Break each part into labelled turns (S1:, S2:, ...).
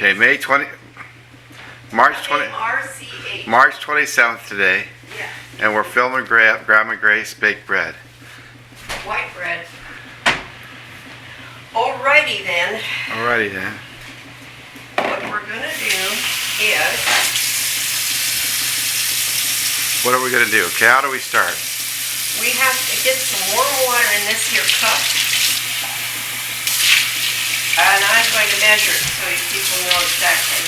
S1: Okay, March 27th today.
S2: Yeah.
S1: And we're filming Grandma Grace bake bread.
S2: White bread. Alrighty then.
S1: Alrighty then.
S2: What we're gonna do is.
S1: What are we gonna do? Okay, how do we start?
S2: We have to get some warm water in this here cup. And I'm going to measure it so you people know exactly.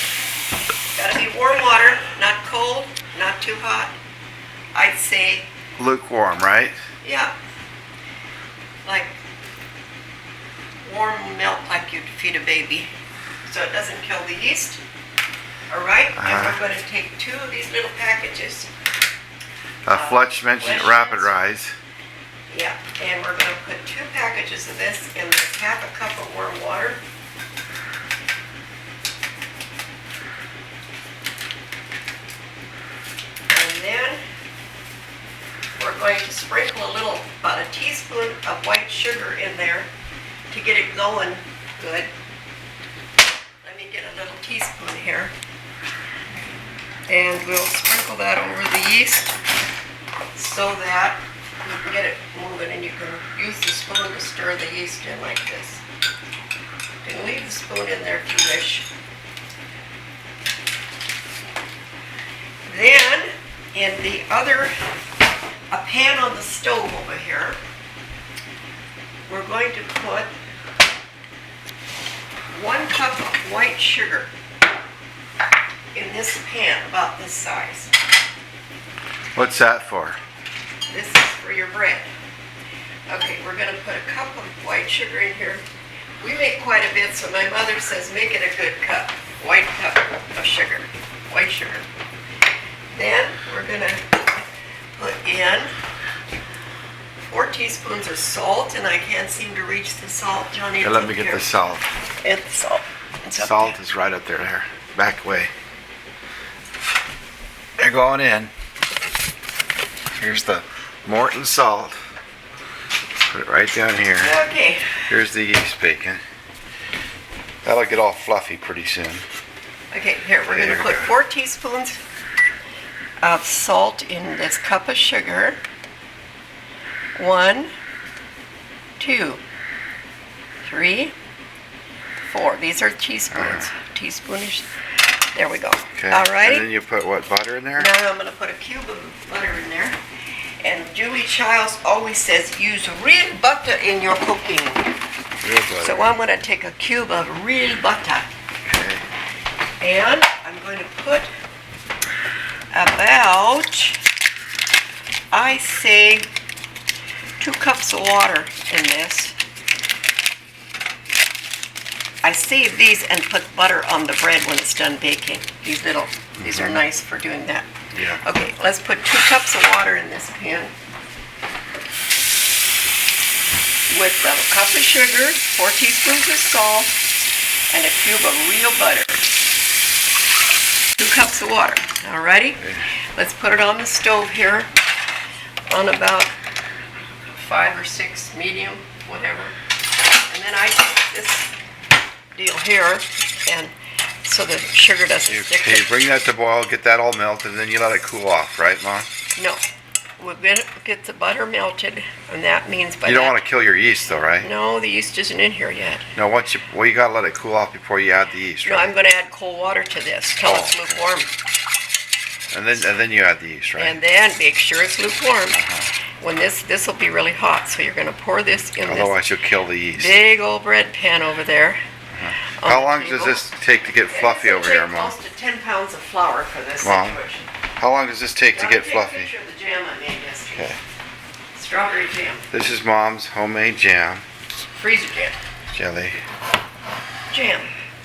S2: Gotta be warm water, not cold, not too hot. I'd say.
S1: Lukewarm, right?
S2: Yeah. Like warm milk like you'd feed a baby. So it doesn't kill the yeast. Alright? And we're going to take 2 of these little packages.
S1: Fletch mentioned Rapid Rise.
S2: Yeah, and we're going to put 2 packages of this in this half a cup of warm water. And then we're going to sprinkle about a teaspoon of white sugar in there to get it going good. Let me get a little teaspoon here. And we'll sprinkle that over the yeast so that you can get it moving, and you can use the spoon to stir the yeast in like this. You can leave the spoon in there if you wish. Then, in a pan on the stove over here, we're going to put 1 cup of white sugar in this pan, about this size.
S1: What's that for?
S2: This is for your bread. Okay, we're going to put a cup of white sugar in here. We make quite a bit, so my mother says make it a good cup. White cup of sugar. White sugar. Then we're going to put in 4 teaspoons of salt, and I can't seem to reach the salt. Johnny,
S1: Here, let me get the salt.
S2: And the salt.
S1: Salt is right up there. Back way. They're going in. Here's the Morton salt. Put it right down here.
S2: Okay.
S1: Here's the yeast bacon. That'll get all fluffy pretty soon.
S2: Okay, here we're going to put 4 teaspoons of salt in this cup of sugar. 1, 2, 3, 4. These are teaspoons. Teaspoonish. There we go.
S1: Okay.
S2: Alrighty.
S1: And then you put what, butter in there?
S2: Now I'm going to put a cube of butter in there. And Julie Childs always says use real butter in your cooking.
S1: Real butter.
S2: So I'm going to take a cube of real butter.
S1: Okay.
S2: And I'm going to put about, I say, 2 cups of water in this. I save these and put butter on the bread when it's done baking. These are nice for doing that.
S1: Yeah.
S2: Okay, let's put 2 cups of water in this pan. With a cup of sugar, 4 teaspoons of salt, and a cube of real butter. 2 cups of water. Alrighty?
S1: Okay. Let's
S2: put it on the stove here on about 5 or 6 medium, whatever. And then I take this deal here, and so the sugar doesn't stick.
S1: Okay, bring that to boil, get that all melted, and then you let it cool off, right, Mom?
S2: No. We're going to get the butter melted, and that means by
S1: You don't want to kill your yeast, though, right?
S2: No, the yeast isn't in here yet.
S1: No, you gotta let it cool off before you add the yeast, right?
S2: No, I'm going to add cold water to this till it's lukewarm.
S1: And then you add the yeast, right?
S2: And then make sure it's lukewarm. When this will be really hot, so you're going to pour this in
S1: Otherwise, you'll kill the yeast.
S2: big old bread pan over there.
S1: How long does this take to get fluffy over here, Mom?
S2: Close to 10 pounds of flour for this
S1: Mom,
S2: situation.
S1: how long does this take to get fluffy?
S2: Take a picture of the jam I made yesterday.
S1: Okay.
S2: Strawberry jam.
S1: This is Mom's homemade jam.
S2: Freezer jam.
S1: Jelly.
S2: Jam.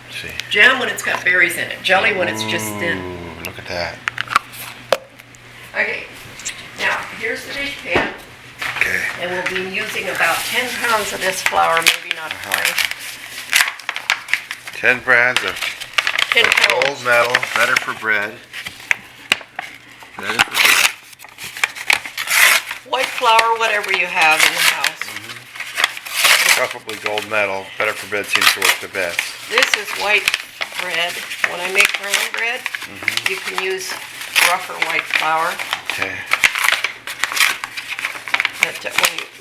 S1: Let's see.
S2: Jam when it's got berries in it. Jelly when it's just thin.
S1: Ooh, look at that.
S2: Okay. Now, here's the dish pan.
S1: Okay.
S2: And we'll be using about 10 pounds of this flour, maybe not quite.
S1: 10 brands of
S2: 10
S1: gold
S2: pounds.
S1: medal, better for bread. Better for bread.
S2: White flour, whatever you have in the house.
S1: Preferably gold medal. Better for bread seems to work the best.
S2: This is white bread, when I make brown bread, you can use rougher white flour.
S1: Okay.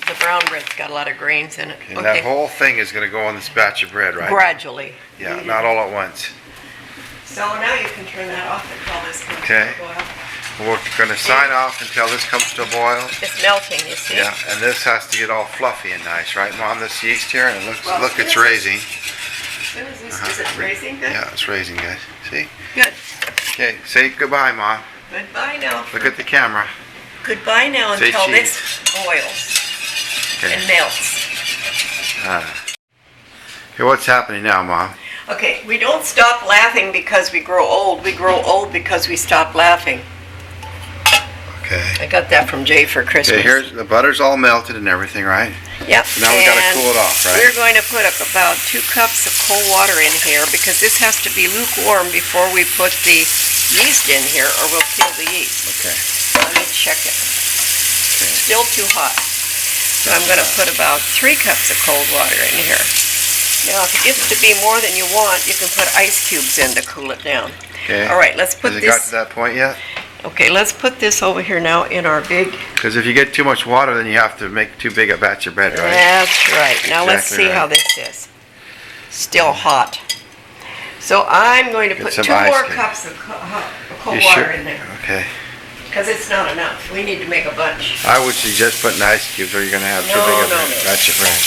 S2: The brown bread's got a lot of grains in it.
S1: And that whole thing is going to go on this batch of bread, right?
S2: Gradually.
S1: Yeah, not all at once.
S2: So now you can turn that off until this comes to
S1: Okay.
S2: a boil.
S1: We're going to sign off until this comes to a boil.
S2: It's melting, you see?
S1: Yeah, and this has to get all fluffy and nice, right, Mom? This yeast here, and it looks,
S2: Well,
S1: look, it's
S2: this is-
S1: raising.
S2: When is this? Is it raising good?
S1: Yeah, it's raising, guys. See?
S2: Good.
S1: Okay, say goodbye, Mom.
S2: Goodbye now.
S1: Look at the camera.
S2: Goodbye now
S1: Say
S2: until
S1: cheese.
S2: this boils
S1: Okay.
S2: and melts.
S1: Hey, what's happening now, Mom?
S2: Okay, we don't stop laughing because we grow old. We grow old because we stop laughing.
S1: Okay.
S2: I got that from Jay for Christmas.
S1: Okay, here's the butter's all melted and everything, right?
S2: Yep.
S1: So now we gotta
S2: and
S1: cool it off, right?
S2: We're going to put up about 2 cups of cold water in here because this has to be lukewarm before we put the yeast in here or we'll kill the yeast.
S1: Okay.
S2: Let me check it. Still too hot. So I'm going to put about 3 cups of cold water in here. Now if it gets to be more than you want, you can put ice cubes in to cool it down.
S1: Okay.
S2: All right, let's put
S1: Has it got
S2: this.
S1: to that point yet?
S2: Okay, let's put this over here now in our big.
S1: Because if you get too much water, then you have to make too big a batch of bread, right?
S2: That's right. Now let's
S1: Exactly
S2: see how
S1: right.
S2: this is. Still hot. So I'm going to
S1: Get
S2: put
S1: some
S2: 2
S1: ice
S2: more
S1: cube.
S2: cups of cold
S1: You
S2: water
S1: sure?
S2: in there
S1: Okay.
S2: because it's not enough. We need to make a bunch.
S1: I would suggest putting ice cubes or you're going to have too
S2: No,
S1: big of
S2: no,
S1: a
S2: no.
S1: batch of bread.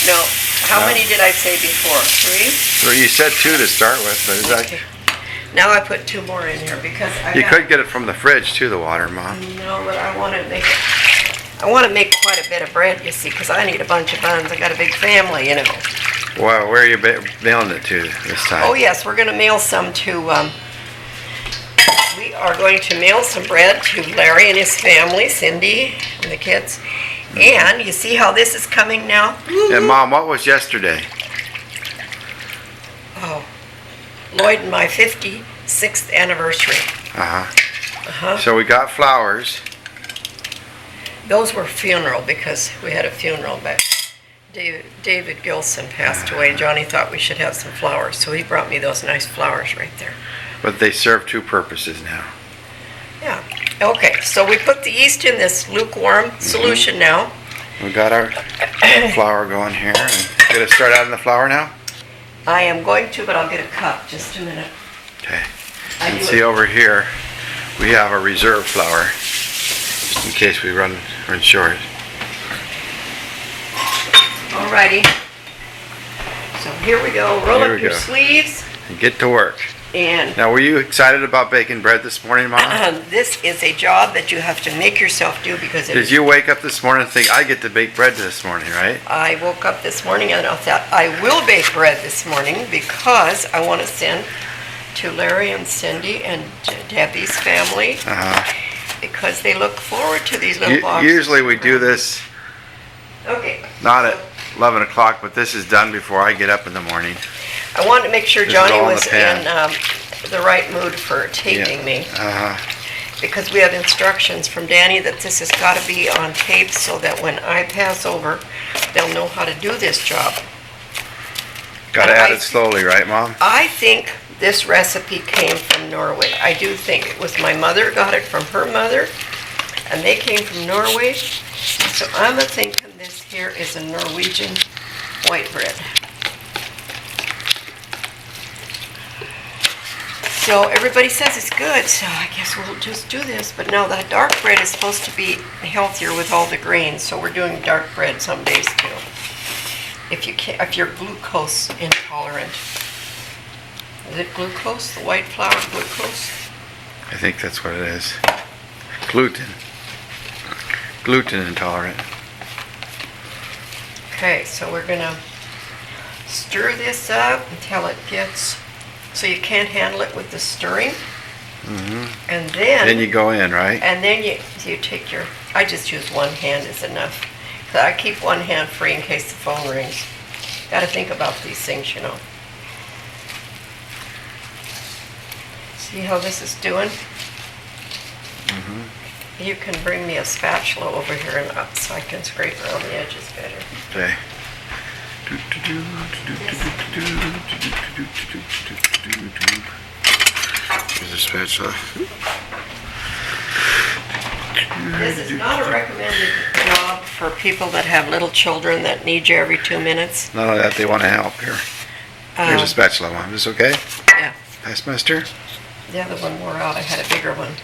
S2: No. How
S1: No.
S2: many did I say before? 3?
S1: So you said 2 to start with, but is that,
S2: Okay. Now I put 2 more in here because
S1: you could get it from the fridge too, the water, Mom.
S2: No, but I want to make it. I want to make quite a bit of bread, you see, because I need a bunch of buns. I got a big family, you know.
S1: Well, where are you mailing it to this time?
S2: Oh yes, we're going to mail some to. We are going to mail some bread to Larry and his family, Cindy and the kids. And you see how this is coming now?
S1: And Mom, what was yesterday?
S2: Oh, Lloyd and my 56th anniversary.
S1: Uh-huh. So we got flowers.
S2: Those were funeral because we had a funeral back. David Gilson passed away. Johnny thought we should have some flowers, so he brought me those nice flowers right there.
S1: But they serve 2 purposes now.
S2: Yeah. Okay, so we put the yeast in this lukewarm solution now.
S1: We got our flour going here. Get it start adding the flour now?
S2: I am going to, but I'll get a cup. Just a minute.
S1: Okay.
S2: I
S1: And
S2: do
S1: see
S2: it.
S1: over here, we have a reserve flour, just in case we run short.
S2: Alrighty. So here we go. Roll
S1: Here
S2: up
S1: we
S2: your
S1: go.
S2: sleeves.
S1: And get to work.
S2: And
S1: Now, were you excited about baking bread this morning, Mom?
S2: this is a job that you have to make yourself do because it
S1: Did
S2: is.
S1: you wake up this morning and think, I get to bake bread this morning, right?
S2: I woke up this morning and I thought I will bake bread this morning because I want to send to Larry and Cindy and Debbie's family
S1: Uh-huh.
S2: because they look forward to these little boxes.
S1: Usually we do this
S2: Okay.
S1: not at 11 o'clock, but this is done before I get up in the morning.
S2: I wanted to make sure
S1: This is
S2: Johnny
S1: all in
S2: was
S1: the pan.
S2: in the right mood for taping me
S1: Uh-huh.
S2: because we have instructions from Danny that this has got to be on tape so that when I pass over, they'll know how to do this job.
S1: Got to
S2: And
S1: add
S2: I-
S1: it slowly, right, Mom?
S2: I think this recipe came from Norway. I do think it was my mother got it from her mother, and they came from Norway. So I'm thinking this here is a Norwegian white bread. So everybody says it's good, so I guess we'll just do this. But no, the dark bread is supposed to be healthier with all the grains, so we're doing dark bread some days too. If you're glucose intolerant. Is it glucose? The white flour glucose?
S1: I think that's what it is. Gluten. Gluten intolerant.
S2: Okay, so we're gonna stir this up until it gets, so you can't handle it with the stirring. And
S1: Then you go in, right?
S2: and then you take your, I just use one hand is enough. So I keep one hand free in case the phone rings. Gotta think about these things, you know. See how this is doing? You can bring me a spatula over here and up so I can scrape around the edges better.
S1: Okay. Here's a spatula.
S2: This is not a recommended job for people that have little children that need you every 2 minutes.
S1: Not only that, they want to help. Here. Here's a spatula one. Is this okay?
S2: Yeah.
S1: Pass, mister?
S2: The other one wore out. I had a bigger one.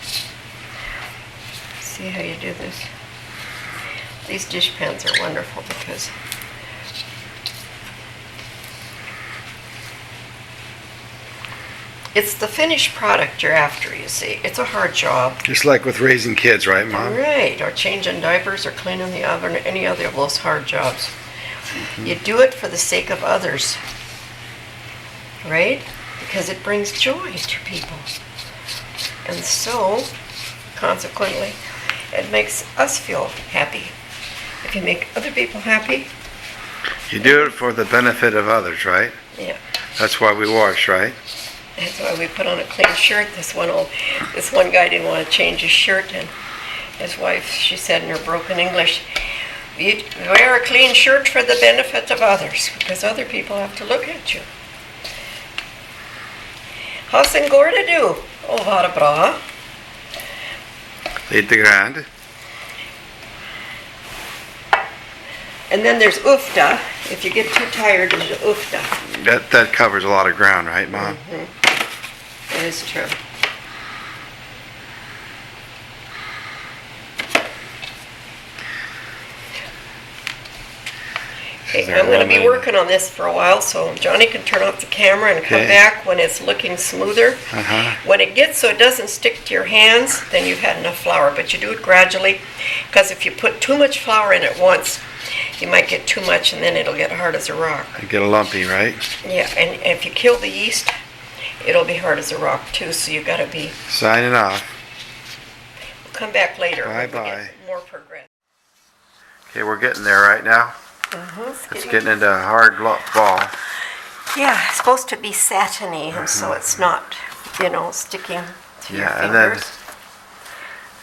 S2: See how you do this? These dish pans are wonderful because it's the finished product you're after, you see. It's a hard job.
S1: Just like with raising kids, right, Mom?
S2: Right, or changing diapers or cleaning the oven, any other of those hard jobs. You do it for the sake of others, right? Because it brings joy to people. And so, consequently, it makes us feel happy. If you make other people happy.
S1: You do it for the benefit of others, right?
S2: Yeah.
S1: That's why we wash, right?
S2: That's why we put on a clean shirt. This one guy didn't want to change his shirt, and his wife, she said in her broken English, "You wear a clean shirt for the benefit of others, because other people have to look at you." How's en går det du? Oh, var det bra?
S1: Lite grann.
S2: And then there's ufta. If you get too tired, there's ufta.
S1: That covers a lot of ground, right, Mom?
S2: Mm-hmm. It is true. Okay, I'm going to be working on this for a while, so Johnny can turn off the camera and come back when it's looking smoother. When it gets so it doesn't stick to your hands, then you've had enough flour, but you do it gradually, because if you put too much flour in at once, you might get too much and then it'll get hard as a rock.
S1: You get a lumpy, right?
S2: Yeah, and if you kill the yeast, it'll be hard as a rock too, so you got to be...
S1: Signing off.
S2: We'll come back later.
S1: Bye-bye.
S2: More progress.
S1: Okay, we're getting there right now. It's getting into a hard ball.
S2: Yeah, it's supposed to be satiny, and so it's not, sticking to your fingers.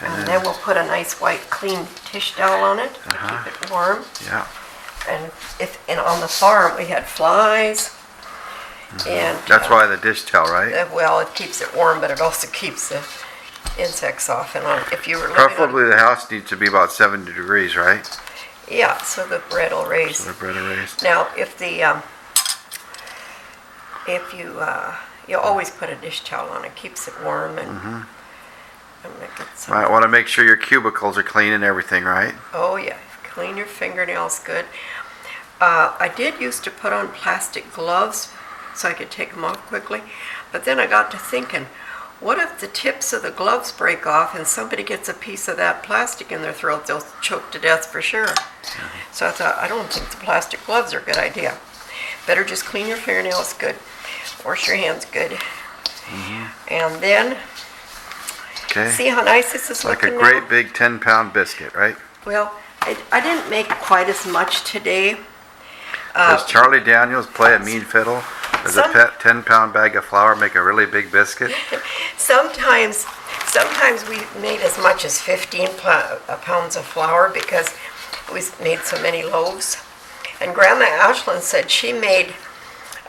S2: And then we'll put a nice white clean dish towel on it to keep it warm.
S1: Yeah.
S2: And on the farm we had flies. And
S1: that's why the dish towel, right?
S2: Well, it keeps it warm, but it also keeps the insects off. And if you were
S1: preferably the house needs to be about 70 degrees, right?
S2: Yeah, so the bread will raise.
S1: So the bread will raise.
S2: Now, you always put a dish towel on, it keeps it warm and.
S1: Right, want to make sure your cubicles are clean and everything, right?
S2: Oh yeah, clean your fingernails good. I did used to put on plastic gloves so I could take them off quickly, but then I got to thinking, what if the tips of the gloves break off and somebody gets a piece of that plastic in their throat? They'll choke to death for sure. So I thought, I don't think the plastic gloves are a good idea. Better just clean your fingernails good, wash your hands good, and then see how nice this is looking now?
S1: Like a great big 10-pound biscuit, right?
S2: Well, I didn't make quite as much today.
S1: Does Charlie Daniels play a mean fiddle? Does a 10-pound bag of flour make a really big biscuit?
S2: Sometimes we made as much as 15 pounds of flour because we made so many loaves. And Grandma Ashland said she made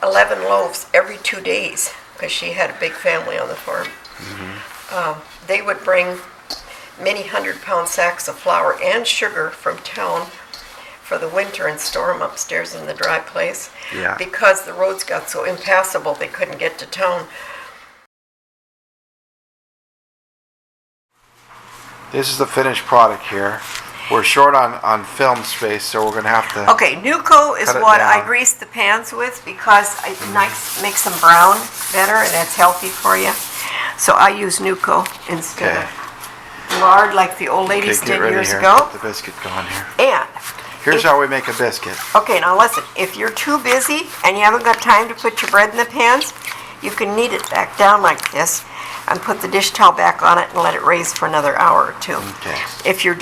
S2: 11 loaves every 2 days because she had a big family on the farm. They would bring many 100-pound sacks of flour and sugar from town for the winter and store them upstairs in the dry place.
S1: Yeah. Because
S2: the roads got so impassable they couldn't get to town.
S1: This is the finished product here. We're short on film space, so we're going to have to...
S2: Okay, Nuco is what I grease the pans with because it makes them brown better and it's healthy for you. So I use Nuco instead of lard like the old ladies did years ago.
S1: Get the biscuit going here.
S2: And
S1: here's how we make a biscuit.
S2: Okay, now listen. If you're too busy and you haven't got time to put your bread in the pans, you can knead it back down like this and put the dish towel back on it and let it raise for another hour or two. Okay. If you're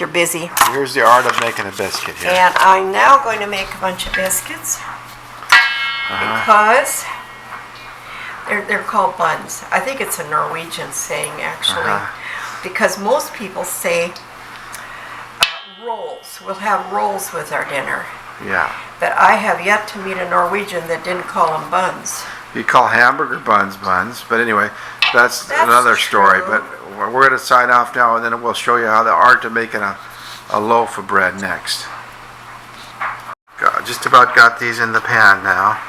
S2: busy.
S1: Here's the art of making a biscuit here.
S2: And I'm now going to make a bunch of biscuits because they're called buns. I think it's a Norwegian saying actually, because most people say rolls. We'll have rolls with our dinner.
S1: Yeah.
S2: But I have yet to meet a Norwegian that didn't call them buns.
S1: You call hamburger buns buns, but anyway, that's another story.
S2: true.
S1: But we're going to sign off now, and then we'll show you how the art of making a loaf of bread next. Just about got these in the pan now.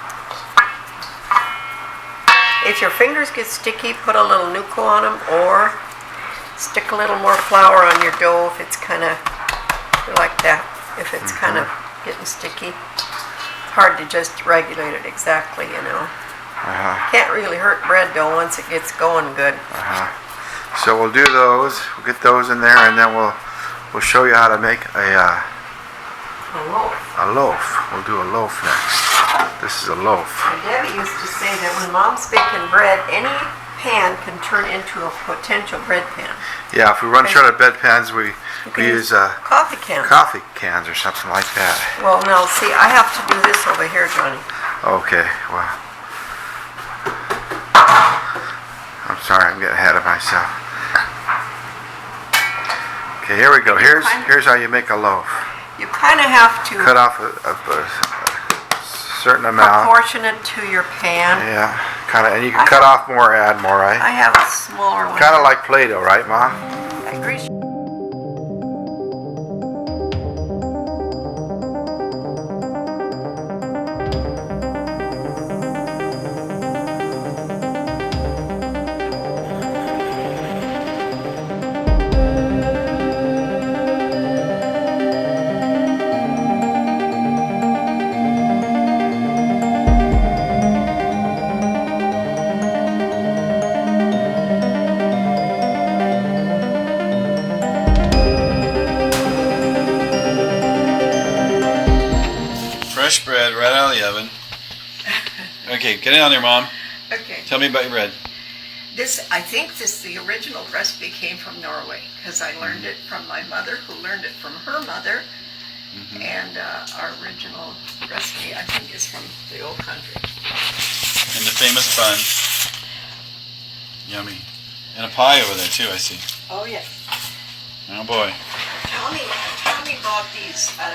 S2: If your fingers get sticky, put a little Nuco on them, or stick a little more flour on your dough if it's kind of like that. If it's kind of getting sticky, it's hard to just regulate it exactly, you know. Can't really hurt bread dough once it gets going good.
S1: So we'll do those. We'll get those in there, and then we'll show you how to make a
S2: loaf.
S1: A loaf. We'll do a loaf next. This is a loaf.
S2: And Debbie used to say that when Mom's baking bread, any pan can turn into a potential bread pan.
S1: Yeah, if we run short of bed pans, we use
S2: coffee cans.
S1: Coffee cans or something like that.
S2: Well, now see, I have to do this over here, Johnny.
S1: Okay, well, I'm sorry, I'm getting ahead of myself. Okay, here we go. Here's how you make a loaf.
S2: You kind of have to
S1: Cut off a certain amount.
S2: proportion it to your pan.
S1: Yeah, kind of, and you can cut off more, add more, right?
S2: I have a smaller one.
S1: Kind of like Play-Doh, right, Mom?
S2: I grease.
S3: Fresh bread right out of the oven. Okay, get it on there, Mom.
S2: Okay.
S3: Tell me about your bread.
S2: I think the original recipe came from Norway because I learned it from my mother, who learned it from her mother, and our original recipe I think is from the old country.
S3: And the famous bun. Yummy. And a pie over there too, I see.
S2: Oh yes.
S3: Oh boy.
S2: Tommy bought these at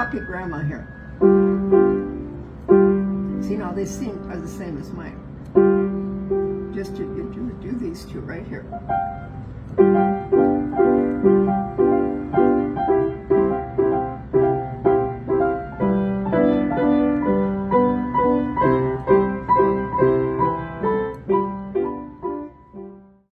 S2: copy Grandma here. See, now they are the same as mine. Just you do these two right here.